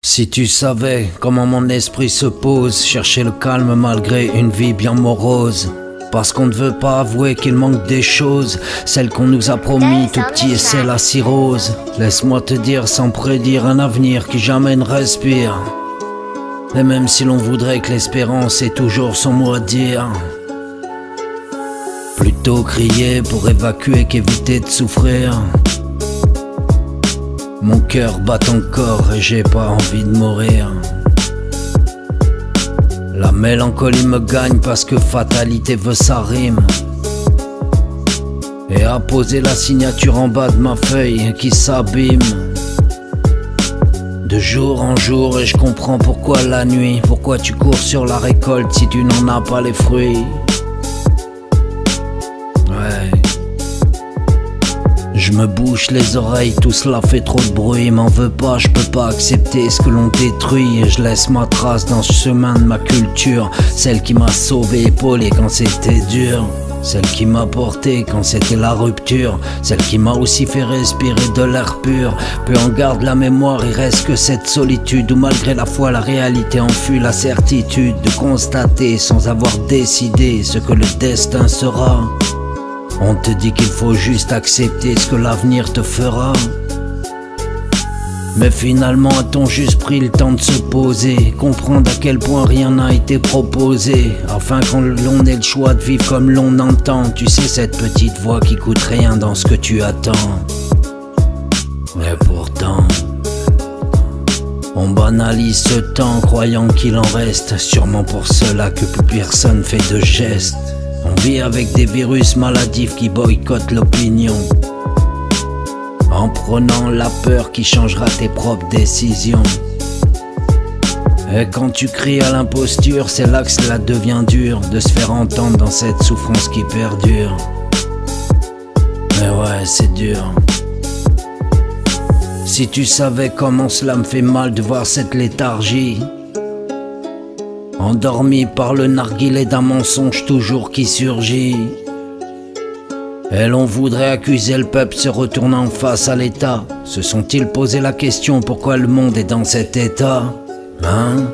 Si tu savais comment mon esprit se pose, chercher le calme malgré une vie bien morose. Parce qu'on ne veut pas avouer qu'il manque des choses, celles qu'on nous a promis tout petit et c'est la cirrhose. Laisse-moi te dire sans prédire un avenir qui jamais ne respire. Et même si l'on voudrait que l'espérance ait toujours son mot à dire, plutôt crier pour évacuer qu'éviter de souffrir. Mon cœur bat encore et j'ai pas envie de mourir. La mélancolie me gagne parce que fatalité veut sa rime. Et a posé la signature en bas de ma feuille qui s'abîme de jour en jour, et je comprends pourquoi la nuit. Pourquoi tu cours sur la récolte si tu n'en as pas les fruits. Ouais. Je me bouche les oreilles, tout cela fait trop de bruit. M'en veux pas, je peux pas accepter ce que l'on détruit. Et je laisse ma trace dans ce chemin de ma culture, celle qui m'a sauvé, épaulé quand c'était dur, celle qui m'a porté quand c'était la rupture, celle qui m'a aussi fait respirer de l'air pur. Peu en garde la mémoire, il reste que cette solitude où malgré la foi la réalité enfuit la certitude de constater sans avoir décidé ce que le destin sera. On te dit qu'il faut juste accepter ce que l'avenir te fera. Mais finalement a-t-on juste pris le temps de se poser, comprendre à quel point rien n'a été proposé, afin qu'on ait le choix de vivre comme l'on entend. Tu sais, cette petite voix qui coûte rien dans ce que tu attends. Mais pourtant on banalise ce temps, croyant qu'il en reste. Sûrement pour cela que plus personne fait de gestes. On vit avec des virus maladifs qui boycottent l'opinion, en prenant la peur qui changera tes propres décisions. Et quand tu cries à l'imposture, c'est là que cela devient dur de se faire entendre dans cette souffrance qui perdure. Mais ouais, c'est dur. Si tu savais comment cela me fait mal de voir cette léthargie, endormi par le narguilé d'un mensonge toujours qui surgit. Et l'on voudrait accuser le peuple se retournant face à l'État. Se sont-ils posé la question pourquoi le monde est dans cet état? Hein?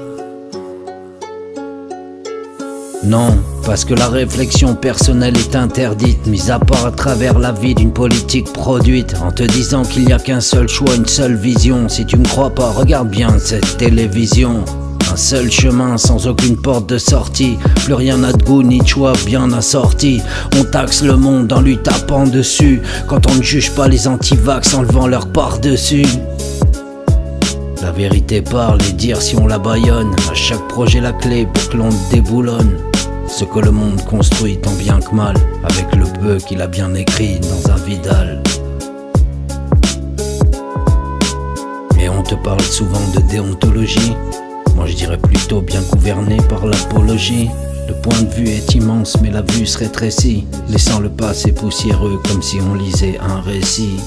Non, parce que la réflexion personnelle est interdite, mis à part à travers la vie d'une politique produite, en te disant qu'il n'y a qu'un seul choix, une seule vision. Si tu me crois pas, regarde bien cette télévision. Un seul chemin sans aucune porte de sortie. Plus rien n'a de goût ni de choix bien assorti. On taxe le monde en lui tapant dessus, quand on ne juge pas les anti-vax en levant leur part dessus. La vérité parle et dire si on la bâillonne. À chaque projet la clé pour que l'on déboulonne ce que le monde construit tant bien que mal, avec le peu qu'il a bien écrit dans un Vidal. Et on te parle souvent de déontologie. Moi je dirais plutôt bien gouverné par l'apologie. Le point de vue est immense mais la vue se rétrécit, laissant le passé poussiéreux comme si on lisait un récit.